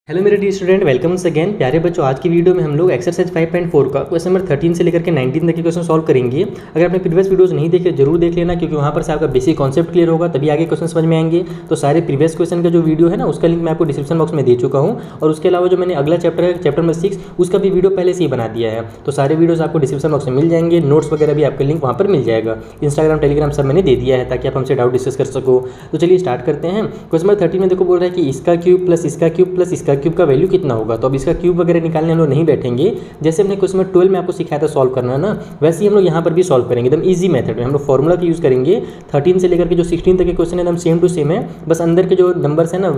Hello मेरे dear student, welcome again. प्यारे बच्चों, आज की वीडियो में हम लोग एक्सरसाइज 5.4 का क्वेश्चन नंबर 13 से लेकर के 19 तक के क्वेश्चन सॉल्व करेंगे। अगर आपने प्रीवियस वीडियोस नहीं देखे जरूर देख लेना, क्योंकि वहाँ पर से आपका बेसिक कॉन्सेप्ट क्लियर होगा, तभी आगे क्वेश्चन समझ में आएंगे। तो सारे प्रीवियस क्वेश्चन का जो वीडियो है ना, उसका लिंक मैं आपको डिस्क्रिप्शन बॉक्स में दे चुका हूँ। और उसके अलावा जो मैंने अगला चैप्टर है, चैप्टर नंबर 6, उसका भी वीडियो पहले से ही बना दिया है। तो सारे वीडियोस आपको डिस्क्रिप्शन बॉक्स में मिल जाएंगे। नोट्स वगैरह भी आपका लिंक वहाँ पर मिल जाएगा। इंस्टाग्राम, टेलीग्राम सब मैंने दे दिया है, ताकि आप हमसे डाउट डिस्कस कर सको। तो चलिए स्टार्ट करते हैं। क्वेश्चन नंबर 13 में देखो बोल रहा है कि इसका क्यूब प्लस इसका क्यूब प्लस इसका क्यूब का वैल्यू कितना होगा। तो अब इसका क्यूब वगैरह निकालने हम लोग नहीं बैठेंगे। जैसे हमने क्वेश्चन नंबर 12 में आपको सिखाया था सॉल्व करना ना, वैसे ही हम लोग यहाँ पर भी सॉल्व करेंगे। एकदम इजी मेथड में हम लोग फॉर्मूला का यूज़ करेंगे। 13 से लेकर के जो 16 तक के क्वेश्चन है एकदम सेम टू सेम है। बस अंदर के जो नंबर्स है ना,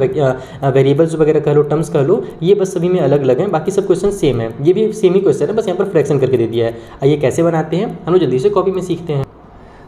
वेरिएबल्स वगैरह कह लो, टर्म्स कह लो, ये बस सभी में अलग अलग हैं। बाकी सब क्वेश्चन सेम है। ये भी सेम ही क्वेश्चन है, बस यहाँ पर फ्रैक्शन करके दे दिया है। आइए कैसे बनाते हैं हम लोग जल्दी से कॉपी में सीखते हैं।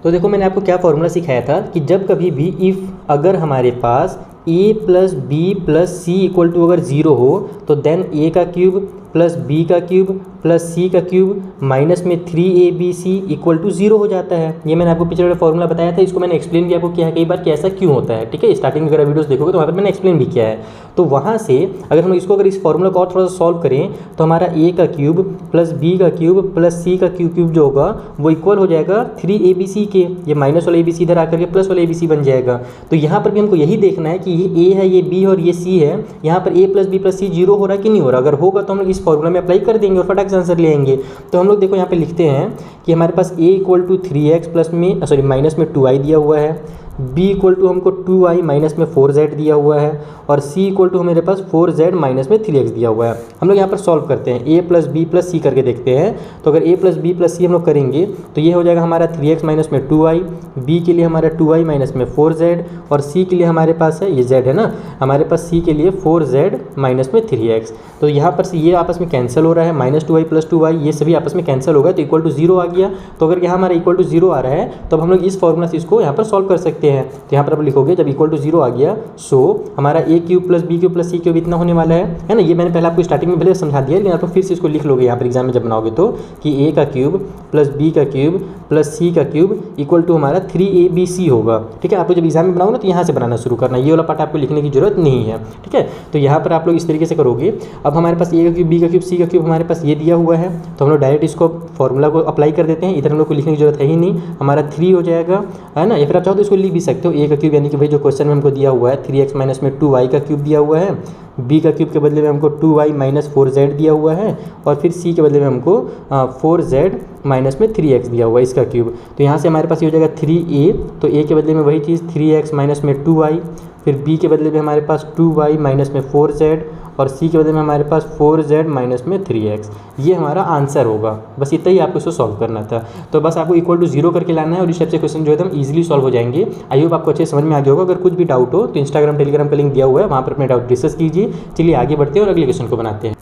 तो देखो, मैंने आपको क्या फॉर्मूला सिखाया था कि जब कभी भी इफ़ अगर हमारे पास a plus b plus c equal to अगर 0 हो, तो देन a का क्यूब प्लस b का क्यूब प्लस c का क्यूब माइनस में 3abc इक्वल टू 0 हो जाता है। ये मैंने आपको पिछले फॉर्मूला बताया था। इसको मैंने एक्सप्लेन भी आपको किया है कई बार कि ऐसा क्यों होता है। ठीक है, स्टार्टिंग में अगर वीडियोस देखोगे तो वहाँ पर मैंने एक्सप्लेन भी किया है। तो वहाँ से अगर हम इसको अगर इस फॉर्मूला को और थोड़ा सा सॉल्व करें, तो हमारा a का क्यूब प्लस b का क्यूब प्लस c का क्यूब जो होगा वो इक्वल हो जाएगा 3abc के। ये माइनस वाला abc इधर आकर के प्लस वाला abc बन जाएगा। तो यहाँ पर भी हमको यही देखना है कि ये a है, ये b और ये c है। यहाँ पर a plus b plus c 0 हो रहा है कि नहीं हो रहा। अगर होगा तो हम लोग इस फॉर्मूला में अप्लाई कर देंगे और फटाक से आंसर ले आएंगे। तो हम लोग देखो यहाँ पे लिखते हैं कि हमारे पास a equal to 3x plus में माइनस में 2i दिया हुआ है, b इक्वल टू हमको 2i माइनस में 4z दिया हुआ है, और c इक्वल टू हमारे पास 4z माइनस में 3x दिया हुआ है। हम लोग यहाँ पर सॉल्व करते हैं, a प्लस बी प्लस सी करके देखते हैं। तो अगर a प्लस बी प्लस सी हम लोग करेंगे तो ये हो जाएगा हमारा 3x माइनस में 2i, b के लिए हमारा 2i माइनस में 4z, और c के लिए हमारे पास है ये z है ना, हमारे पास c के लिए 4z माइनस में 3x। तो यहाँ पर से ये आपस में कैंसिल हो रहा है, माइनस 2i प्लस 2i ये सभी आपस में कैंसिल हो गया, तो इक्वल टू 0 आ गया। तो अगर यहाँ हमारा इक्वल टू 0 आ रहा है, तो अब हम लोग इस फॉर्मूला से इसको यहाँ पर सॉल्व कर सकते हैं। तो यहाँ पर आप लिखोगे जब इक्वल टू 0 आ गया, सो हमारा a cube plus b cube plus c cube इतना होने वाला है ना। ये मैंने पहले आपको स्टार्टिंग में पहले समझा दिया, लेकिन आप फिर से इसको लिख लोगे यहाँ पर एग्जाम में जब बनाओगे तो, कि a का क्यूब प्लस b का क्यूब प्लस c का क्यूब इक्वल टू हमारा 3abc होगा। ठीक है, आपको जब एग्जाम में बनाओगे ना तो यहाँ से बनाना शुरू करना, ये वाला पार्ट आपको लिखने की जरूरत नहीं है। ठीक है, तो यहाँ पर आप लोग इस तरीके से करोगे। अब हमारे पास a का क्यूब b का क्यूब c का क्यूब हमारे पास ये दिया हुआ है, तो हम लोग डायरेक्ट इसको फॉर्मूला को अप्लाई कर देते हैं। इधर हम लोग को लिखने की जरूरत है ही नहीं, हमारा 3 हो जाएगा, है ना। या फिर आप चाहो तो इसको लिख भी सकते हो, a का क्यूब यानी कि भाई जो क्वेश्चन में हमको दिया हुआ है 3x माइनस में 2y का क्यूब दिया हुआ है, b का क्यूब के बदले में हमको 2y माइनस 4z दिया हुआ है, और फिर c के बदले में हमको 4z माइनस में 3x दिया हुआ है इसका क्यूब। तो यहाँ से हमारे पास ये हो जाएगा 3a, तो a के बदले में वही चीज़ 3x माइनस में 2y, फिर b के बदले में हमारे पास 2y माइनस में 4z, और c के बदले में हमारे पास 4z माइनस में 3x। ये हमारा आंसर होगा। बस इतना ही आपको इसको सॉल्व करना था। तो बस आपको इक्वल टू 0 करके लाना है, और इस टाइप से क्वेश्चन जो है एकदम ईजिली सॉल्व हो जाएंगे। आई होप आपको अच्छे समझ में आ गया होगा। अगर कुछ भी डाउट हो तो इंस्टाग्राम, टेलीग्राम का लिंक दिया हुआ है, वहाँ पर अपने डाउट डिस्कस कीजिए। चलिए आगे बढ़ते हैं और अगले क्वेश्चन को बनाते हैं।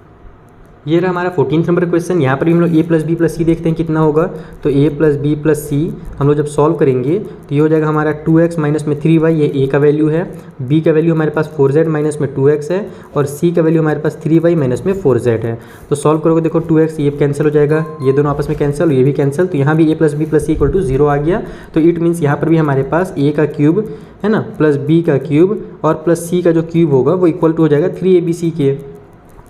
ये रहा हमारा 14 नंबर क्वेश्चन। यहाँ पर भी हम लोग a प्लस बी प्लस सी देखते हैं कितना होगा। तो a प्लस बी प्लस सी हम लोग जब सॉल्व करेंगे तो ये हो जाएगा हमारा 2x माइनस में 3y, ये a का वैल्यू है, b का वैल्यू हमारे पास 4z माइनस में 2x है, और c का वैल्यू हमारे पास 3y माइनस में 4z है। तो सॉल्व करोगे देखो 2x ये कैंसिल हो जाएगा, ये दोनों आपस में कैंसिल, ये भी कैंसिल। तो यहाँ भी a plus b plus c equal to 0 आ गया। तो इट मीन्स यहाँ पर भी हमारे पास a का क्यूब है ना प्लस b का क्यूब और प्लस c का जो क्यूब होगा वो इक्वल टू हो जाएगा 3abc के।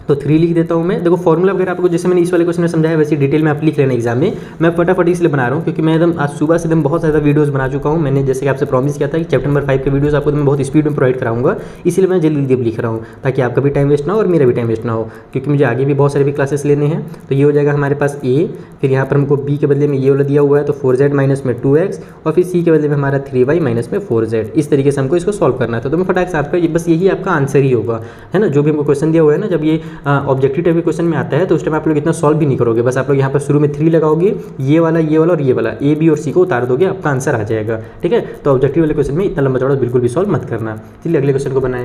तो 3 लिख देता हूँ मैं। देखो फॉर्मूला वगैरह आपको जैसे मैंने इस वाले क्वेश्चन में समझाया वैसे डिटेल में आप लिख लेना एग्जाम में। मैं फटाफट इसलिए बना रहा हूँ क्योंकि मैं एकदम आज सुबह से एकदम बहुत ज़्यादा वीडियोस बना चुका हूँ। मैंने जैसे कि आपसे प्रॉमिस किया था कि चैप्टर नंबर 5 के वीडियोस आपको मैं बहुत स्पीड में प्रोवाइड कराऊंगा, इसीलिए मैं जल्दी जल्दी लिख रहा हूँ ताकि आपका भी टाइम वेस्ट ना हो और मेरा भी टाइम वेस्ट ना हो, क्योंकि मुझे आगे भी बहुत सारे भी क्लासेस लेने हैं। तो ये हो जाएगा हमारे पास a, फिर यहाँ पर हमको b के बदले में ये वाला दिया हुआ है तो 4z माइनस में 2x, और फिर c के बदले में हमारा 3y माइनस में 4z। इस तरीके से हमको इसको सॉल्व करना था। तो मैं फटाक से आपका बस यही आपका आंसर ही होगा, है ना। जो भी हमको क्वेश्चन दिया हुआ है ना, जब ये ऑब्जेक्टिव क्वेश्चन में आता है तो उस टाइम आप लोग इतना सॉल्व भी नहीं करोगे। बस आप लोग यहाँ पर शुरू में 3 लगाओगे, ये वाला और ये वाला a b और c को उतार दोगे, आपका आंसर आ जाएगा। ठीक है, तो ऑब्जेक्टिव वाले क्वेश्चन में इतना लंबा चौड़ा बिल्कुल भी सॉल्व मत करना। चलिए अगले क्वेश्चन को बनाएं।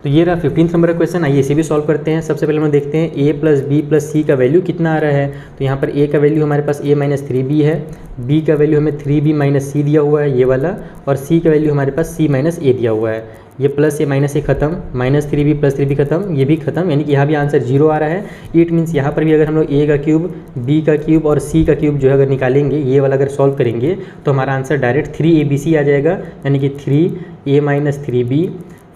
तो ये रहा 15 नंबर का क्वेश्चन। आइए इसे भी सॉल्व करते हैं। सबसे पहले हम देखते हैं a प्लस बी प्लस सी का वैल्यू कितना आ रहा है। तो यहाँ पर a का वैल्यू हमारे पास a माइनस 3b है, b का वैल्यू हमें 3b माइनस सी दिया हुआ है ये वाला, और c का वैल्यू हमारे पास c माइनस a दिया हुआ है। ये प्लस ये माइनस ए खत्म, माइनस 3b प्लस 3b खत्म, ये भी खत्म, यानी कि यहाँ भी आंसर 0 आ रहा है। इट मीन्स यहाँ पर भी अगर हम लोग a का क्यूब, b का क्यूब और c का क्यूब जो है अगर निकालेंगे, ये वाला अगर सॉल्व करेंगे तो हमारा आंसर डायरेक्ट 3abc आ जाएगा, यानी कि 3a माइनस 3b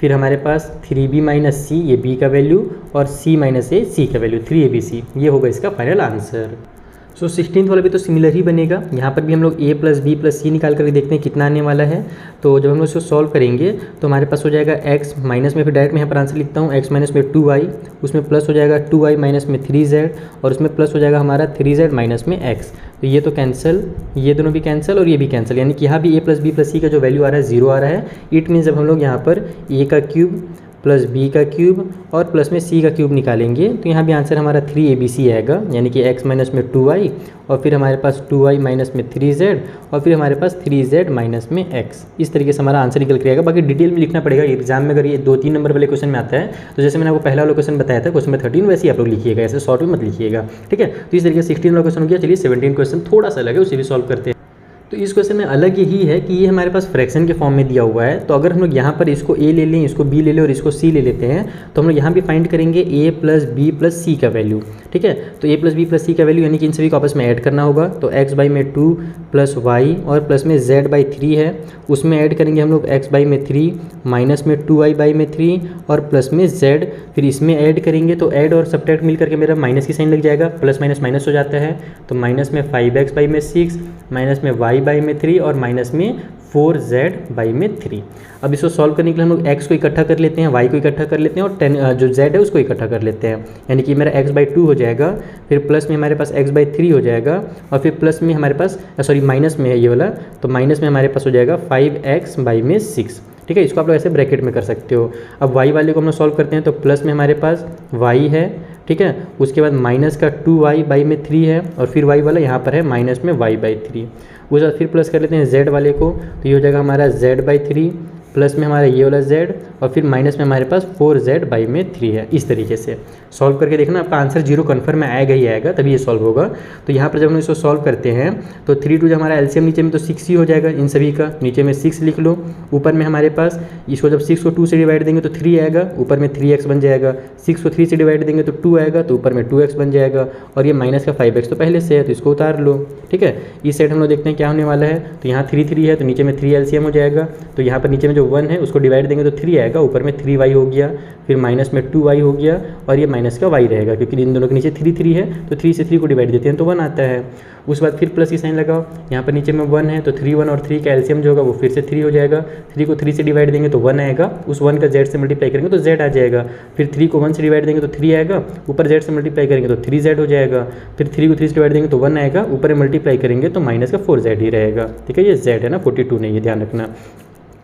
फिर हमारे पास 3b माइनस सी, ये b का वैल्यू, और c माइनस ए, c का वैल्यू, 3abc, ये होगा इसका फाइनल आंसर। सो 16th वाला भी तो सिमिलर ही बनेगा। यहाँ पर भी हम लोग a प्लस बी प्लस सी निकाल करके देखते हैं कितना आने वाला है। तो जब हम लोग इसको सॉल्व करेंगे तो हमारे पास हो जाएगा x माइनस में, फिर डायरेक्ट मैं यहाँ पर आंसर लिखता हूँ, x माइनस में 2y, उसमें प्लस हो जाएगा 2y माइनस में 3z, और उसमें प्लस हो जाएगा हमारा 3z माइनस में x। तो ये तो कैंसिल, ये दोनों भी कैंसिल और ये भी कैंसिल, यानी कि यहाँ भी a प्लस बी प्लस सी का जो वैल्यू आ रहा है 0 आ रहा है। इट मीन्स जब हम लोग यहाँ पर a का क्यूब प्लस b का क्यूब और प्लस में c का क्यूब निकालेंगे तो यहाँ भी आंसर हमारा 3abc आएगा, यानी कि x माइनस में 2y और फिर हमारे पास 2y माइनस में 3z और फिर हमारे पास 3z माइनस में x। इस तरीके से हमारा आंसर निकल के आएगा। बाकी डिटेल में लिखना पड़ेगा एग्जाम में, अगर ये 2-3 नंबर वाले क्वेश्चन में आता है तो जैसे मैंने आपको पहला वाला क्वेश्चन बताया था क्वेश्चन में 13, वैसे ही आप लोग लिखिएगा, ऐसे शॉर्ट में मत लिखिएगा, ठीक है। तो इस तरीके से 16 वाला क्वेश्चन हो गया। चलिए 17 क्वेश्चन थोड़ा सा अलग है, उसे भी सॉल्व करते हैं। तो इस क्वेश्चन में अलग यही है कि ये हमारे पास फ्रैक्शन के फॉर्म में दिया हुआ है। तो अगर हम लोग यहाँ पर इसको a ले लें, इसको b ले लें और इसको c ले लेते हैं तो हम लोग यहाँ भी फाइंड करेंगे a प्लस बी प्लस सी का वैल्यू, ठीक है। तो a प्लस बी प्लस सी का वैल्यू यानी कि इन सभी को आपस में ऐड करना होगा। तो x बाई में 2 प्लस वाई और प्लस में z बाई 3 है, उसमें ऐड करेंगे हम लोग x बाई में 3 माइनस में 2y बाई में 3 और प्लस में z, फिर इसमें ऐड करेंगे तो ऐड और सब्ट्रैक्ट मिल करके मेरा माइनस की साइन लग जाएगा, प्लस माइनस माइनस हो जाता है। तो माइनस में 5x बाई में 6 माइनस में y बाई में 3 और माइनस में 4z बाई में 3। अब इसको सॉल्व करने के लिए हम लोग x को इकट्ठा कर लेते हैं, y को इकट्ठा कर लेते हैं और 10 जो z है उसको इकट्ठा कर लेते हैं, यानी कि मेरा x बाई 2 हो जाएगा, फिर प्लस में हमारे पास x बाई 3 हो जाएगा और फिर प्लस में हमारे पास माइनस में है ये वाला, तो माइनस में हमारे पास हो जाएगा 5x बाई में 6, ठीक है। इसको आप लोग ऐसे ब्रैकेट में कर सकते हो। अब y वाले को हम लोग सॉल्व करते हैं तो प्लस में हमारे पास y है, ठीक है, उसके बाद माइनस का 2y बाई में 3 है और फिर y वाला यहाँ पर है माइनस में y बाई 3। उसके बाद फिर प्लस कर लेते हैं z वाले को, तो ये हो जाएगा हमारा z बाई 3 प्लस में हमारा ये वाला z और फिर माइनस में हमारे पास 4z बाई में 3 है। इस तरीके से सॉल्व करके देखना, आपका आंसर 0 कन्फर्म में आएगा ही आएगा, तभी ये सॉल्व होगा। तो यहाँ पर जब हम इसको सॉल्व करते हैं तो 3 2 जो हमारा एलसीएम नीचे में तो 6 ही हो जाएगा इन सभी का, नीचे में 6 लिख लो, ऊपर में हमारे पास इसको जब 6 को 2 से डिवाइड देंगे तो 3 आएगा, ऊपर में 3x बन जाएगा, 6 को 3 से डिवाइड देंगे तो 2 आएगा, तो ऊपर में 2x बन जाएगा और ये माइनस का 5x तो पहले से है तो इसको उतार लो, ठीक है। इस साइड हम लोग देखते हैं क्या होने वाला है, तो यहाँ 3 3 है तो नीचे में 3 एलसीएम हो जाएगा, तो यहाँ पर नीचे में जो 1 है उसको डिवाइड देंगे तो 3 आएगा, ऊपर में 3y हो गया, फिर माइनस में 2y हो गया और ये माइनस का y रहेगा क्योंकि इन दोनों के नीचे 3 3 है तो 3 से 3 को डिवाइड देते हैं तो 1 आता है। उसके बाद फिर प्लस की साइन लगाओ, यहाँ पर नीचे में 1 है तो 3 1 और 3 का एलसीएम जो होगा वो फिर से 3 हो जाएगा, 3 को 3 से डिवाइड देंगे तो 1 आएगा, उस 1 का z से मल्टीप्लाई करेंगे तो z आ जाएगा, फिर 3 को 1 से डिवाइड देंगे तो 3 आएगा, ऊपर z से मल्टीप्लाई करेंगे तो 3z हो जाएगा, फिर 3 को 3 से डिवाइड देंगे तो 1 आएगा, ऊपर मल्टीप्लाई करेंगे तो माइनस का 4z ही रहेगा, ठीक है। ये z है ना, 42 नहीं, ये ध्यान रखना।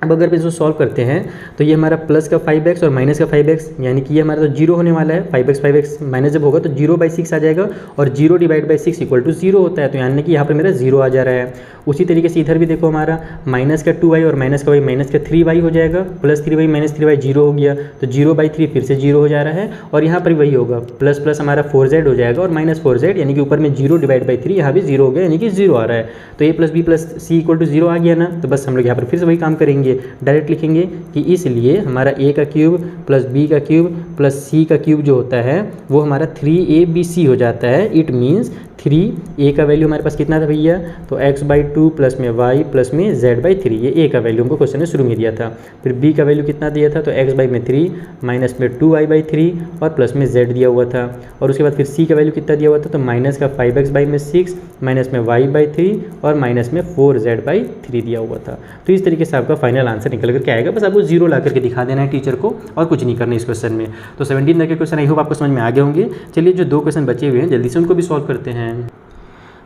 अब अगर इसको सॉल्व करते हैं तो ये हमारा प्लस का 5x और माइनस का 5x, यानी कि ये हमारा तो 0 होने वाला है, 5x माइनस जब होगा तो 0/6 आ जाएगा और 0 डिवाइड बाई 6 इक्वल टू 0 होता है, तो यानी कि यहाँ पर मेरा 0 आ जा रहा है। उसी तरीके से इधर भी देखो हमारा माइनस का 2y और माइनस का y माइनस का 3y हो जाएगा, प्लस 3y माइनस 3y 0 हो गया तो 0/3 फिर से 0 हो जा रहा है और यहाँ पर वही होगा, प्लस प्लस हमारा 4z हो जाएगा और माइनस 4z, यानी कि ऊपर में 0 डिवाइड बाई 3 यहाँ भी 0 हो गया, यानी कि 0 आ रहा है। तो a plus b plus c equal to 0 आ गया ना, तो बस हम लोग यहाँ पर फिर से वही काम करेंगे, डायरेक्ट लिखेंगे कि इसलिए हमारा a का क्यूब प्लस b का क्यूब प्लस c का क्यूब जो होता है वो हमारा 3abc हो जाता है। इट मीन्स 3a का वैल्यू हमारे पास कितना था भैया, तो x बाई 2 प्लस में y प्लस में z बाई 3, ये a का वैल्यू हमको क्वेश्चन ने शुरू में दिया था। फिर b का वैल्यू कितना दिया था, तो x बाई में 3 माइनस में 2y बाई 3 और प्लस में z दिया हुआ था। और उसके बाद फिर c का वैल्यू कितना दिया हुआ था, तो माइनस का 5x बाई में 6 माइनस में y बाई 3 और माइनस में 4z बाई 3 दिया हुआ था। तो इस तरीके से आपका फाइनल आंसर निकल कर के आएगा, बस आपको 0 ला करके दिखा देना है टीचर को और कुछ नहीं करना इस क्वेश्चन में। तो 17 तक के क्वेश्चन आई होप आपको समझ में आ गए होंगे। चलिए जो 2 क्वेश्चन बचे हुए हैं जल्दी से उनको भी सॉल्व करते हैं।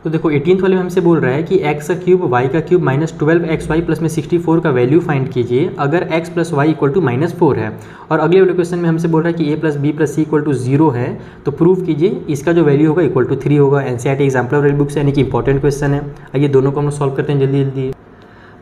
तो देखो 18th वाले में हमसे बोल रहा है कि x का क्यूब y का क्यूब माइनस 12xy प्लस में 64 का वैल्यू फाइंड कीजिए अगर x plus y equal to -4 है। और अगले वाले क्वेश्चन में हमसे बोल रहा है कि a plus b plus c equal to 0 है, तो प्रूव कीजिए इसका जो वैल्यू होगा इक्वल टू 3 होगा। NCERT एग्जाम्पल बुक से, यानी कि इंपॉर्टेंट क्वेश्चन है। आइए दोनों को हम सॉल्व करते हैं जल्दी जल्दी।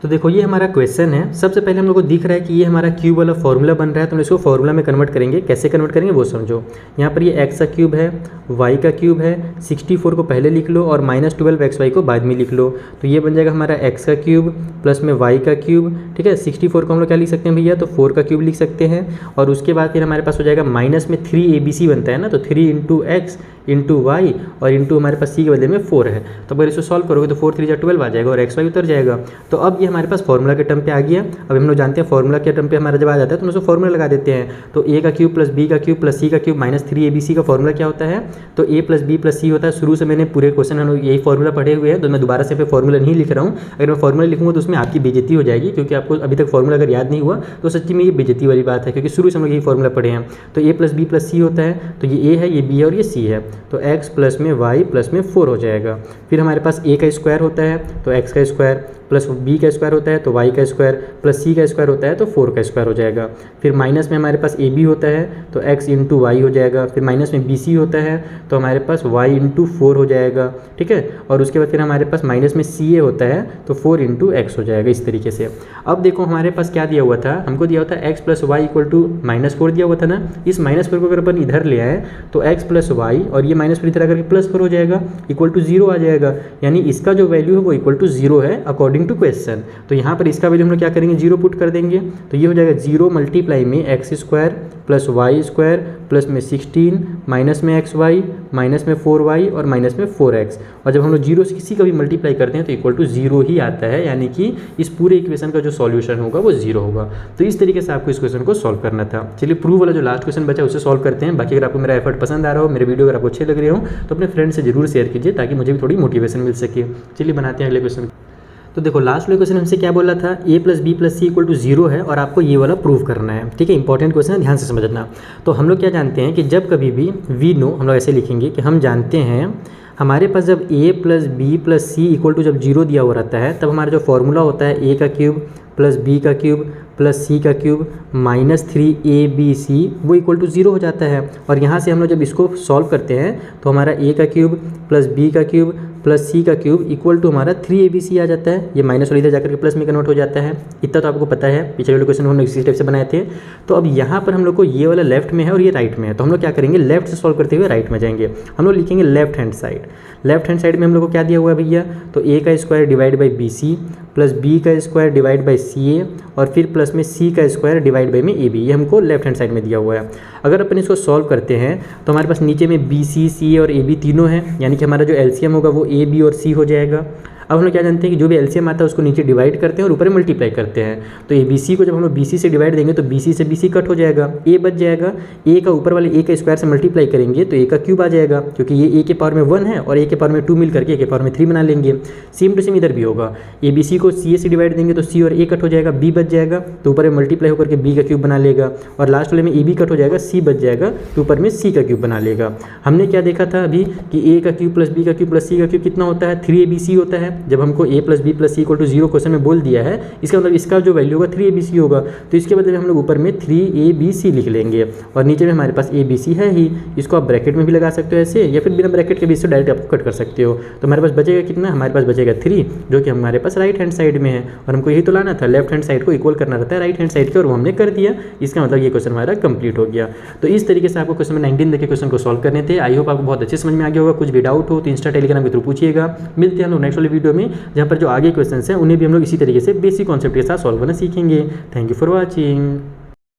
तो देखो ये हमारा क्वेश्चन है, सबसे पहले हम लोग को दिख रहा है कि ये हमारा क्यूब वाला फॉर्मूला बन रहा है, तो हम इसको फॉर्मूला में कन्वर्ट करेंगे। कैसे कन्वर्ट करेंगे वो समझो। यहाँ पर ये x का क्यूब है, y का क्यूब है, 64 को पहले लिख लो और माइनस 12xy को बाद में लिख लो, तो ये बन जाएगा हमारा x का क्यूब प्लस में y का क्यूब, ठीक है। 64 को हम लोग क्या लिख सकते हैं भैया, तो 4 का क्यूब लिख सकते हैं। और उसके बाद फिर हमारे पास हो जाएगा माइनस में 3abc बनता है ना, तो 3 इंटू x इंटू वाई और इंटू हमारे पास c के बदले में 4 है। तो अगर इसको सॉल्व करोगे तो 4 3 12 आ जाएगा और xy उतर जाएगा। तो अब ये ये हमारे पास फॉर्मूला के टर्म पे आ गया। अब हम लोग जानते हैं फॉर्मूला के टर्म पे हमारा जब आ जाता है तो हम उसको फॉर्मूला लगा देते हैं। तो a का क्यूब प्लस b का क्यूब प्लस c का क्यूब माइनस 3abc का फॉर्मूला क्या होता है? तो a plus b plus c होता है। शुरू से मैंने पूरे क्वेश्चन हम लोग यही फॉर्मूला पढ़े हुए हैं, तो मैं दोबारा से पे फॉर्मूला नहीं लिख रहा हूँ। अगर मैं फॉर्मूला लिखूँगा तो उसमें आपकी बेइज्जती हो जाएगी, क्योंकि आपको अभी तक फॉर्मूला अगर याद नहीं हुआ तो सच्ची में ये बेइज्जती वाली बात है, क्योंकि शुरू से हम लोग यही फॉर्मूला पढ़े हैं। तो a plus b plus c होता है, तो ये a है, ये b है और ये c है। तो x प्लस में y प्लस में 4 हो जाएगा। फिर हमारे पास a का स्क्वायर होता है, तो x का स्क्वायर प्लस b का स्क्वायर होता है तो y का स्क्वायर प्लस c का स्क्वायर होता है तो 4 का स्क्वायर हो जाएगा। फिर माइनस में हमारे पास ab होता है तो x इंटू वाई हो जाएगा। फिर माइनस में bc होता है तो हमारे पास y इंटू 4 हो जाएगा, ठीक है। और उसके बाद फिर हमारे पास माइनस में ca होता है तो 4 इंटू एक्स हो जाएगा, इस तरीके से। अब देखो हमारे पास क्या दिया हुआ था, हमको दिया हुआ था x plus y equal to -4 दिया हुआ था ना। इस -4 को अगर अपन इधर ले आए तो x प्लस वाई और ये -4 इधर आकर के +4 हो जाएगा, इक्वल टू 0 आ जाएगा। यानी इसका जो वैल्यू है वो इक्वल टू 0 है अकॉर्डिंग टू क्वेश्चन। तो यहाँ पर इसका वैल्यू हम लोग क्या करेंगे, 0 पुट कर देंगे। तो ये हो जाएगा 0 मल्टीप्लाई में x square plus y square plus में 16 माइनस में एक्स वाई माइनस में 4y और माइनस में 4x। और जब हम लोग 0 से किसी का भी मल्टीप्लाई करते हैं तो इक्वल टू 0 ही आता है, यानी कि इस पूरे इक्वेशन का जो सॉल्यूशन होगा वो 0 होगा। तो इस तरीके से आपको इस क्वेश्चन को सॉल्व करना था। चलिए प्रूव वाला जो लास्ट क्वेश्चन बचा उसे सॉल्व करते हैं। बाकी अगर आपको मेरा एफर्ट पसंद आ रहा हो, मेरे वीडियो अगर आपको अच्छे लग रहे हो तो अपने फ्रेंड से जरूर शेयर कीजिए, ताकि मुझे भी थोड़ी मोटिवेशन मिल सके। चलिए बनाते हैं अगले क्वेश्चन। तो देखो लास्ट वाले क्वेश्चन हमसे क्या बोला था, a plus b plus c equal to 0 है और आपको ये वाला प्रूव करना है, ठीक है। इंपॉर्टेंट क्वेश्चन है, ध्यान से समझना। तो हम लोग क्या जानते हैं कि जब कभी भी वी नो, हम लोग ऐसे लिखेंगे कि हम जानते हैं हमारे पास जब a plus b plus c equal to जब 0 दिया हुआ रहता है, तब हमारा जो फॉर्मूला होता है a का क्यूब प्लस b का क्यूब प्लस c का क्यूब माइनस 3abc वो इक्वल टू 0 हो जाता है। और यहाँ से हम लोग जब इसको सॉल्व करते हैं तो हमारा a का क्यूब प्लस b का क्यूब प्लस c का क्यूब इक्वल टू हमारा 3abc आ जाता है। ये माइनस और इधर जाकर के प्लस में कन्वर्ट हो जाता है। इतना तो आपको पता है, पिछले वाले क्वेश्चन हमने इसी टाइप से बनाए थे। तो अब यहाँ पर हम लोग को ये वाला लेफ्ट में है और ये राइट में है, तो हम लोग क्या करेंगे, लेफ्ट से सॉल्व करते हुए राइट में जाएंगे। हम लोग लिखेंगे left hand side. Left hand side में हम लोग को क्या दिया हुआ है भैया, तो a का square divide by b c plus b का square divide by c a और फिर प्लस में c का स्क्वायर डिवाइड बाई में ए बी, ये हमको लेफ्ट हैंड साइड में दिया हुआ है। अगर अपन इसको सॉल्व करते हैं तो हमारे पास नीचे में बी सी सी ए और ए बी तीनों हैं, यानी कि हमारा जो एलसीएम होगा वो ए बी और सी हो जाएगा। अब हम लोग क्या जानते हैं कि जो भी एलसीएम आता है उसको नीचे डिवाइड करते हैं और ऊपर मल्टीप्लाई करते हैं। तो ए बी सी को जब हम लोग बी सी से डिवाइड देंगे तो बी सी से बी सी कट हो जाएगा, ए बच जाएगा। ए का ऊपर वाले ए का स्क्वायर से मल्टीप्लाई करेंगे तो ए का क्यूब आ जाएगा, क्योंकि ये ए के पावर में 1 है और ए के पावर में 2 मिल करके ए के पावर में 3 बना लेंगे। सेम टू सेम इधर भी होगा, ए बी सी को सी ए से डिवाइड देंगे तो सी और ए कट हो जाएगा, बी बच जाएगा तो ऊपर में मल्टीप्लाई होकर के बी का क्यूब बना लेगा। और लास्ट वाले में ए बी कट हो जाएगा, सी बच जाएगा तो ऊपर में सी का क्यूब बना लेगा। हमने क्या देखा था अभी कि ए का क्यूब प्लस बी का क्यूब प्लस सी का क्यूब कितना होता है, 3abc होता है। जब हमको a plus b plus c equal to 0 question में बोल दिया है, इसका मतलब इसका जो वैल्यू होगा 3abc होगा। तो इसके बदले में हम लोग ऊपर में 3abc लिख लेंगे और नीचे में हमारे पास abc है ही। इसको आप ब्रैकेट में भी लगा सकते हो ऐसे, या फिर बिना ब्रैकेट के भी इससे डायरेक्ट आप कट कर सकते हो। तो हमारे पास बचेगा कितना, हमारे पास बचेगा 3, जो कि हमारे पास राइट हैंड साइड में है। और हमको यही तो लाना था, लेफ्ट हैंड साइड को इक्वल करना रहता है राइट हैंड साइड के, और वो हमने कर दिया। इसका मतलब ये क्वेश्चन हमारा कंप्लीट हो गया। तो इस तरीके से आपको क्वेश्चन में 19 तक के क्वेश्चन को सॉल्व करने थे। आई होप आपको बहुत अच्छे समझ में आ गया होगा। कुछ भी डाउट हो तो इंस्टा टेलीग्राम के थ्रू पूछिएगा। मिलते हैं हम लोग नेक्स्ट वाले वीडियो में, जहाँ पर जो आगे क्वेश्चन हैं उन्हें भी हम लोग इसी तरीके से बेसिक कॉन्सेप्ट के साथ सॉल्व करना सीखेंगे। Thank you for watching.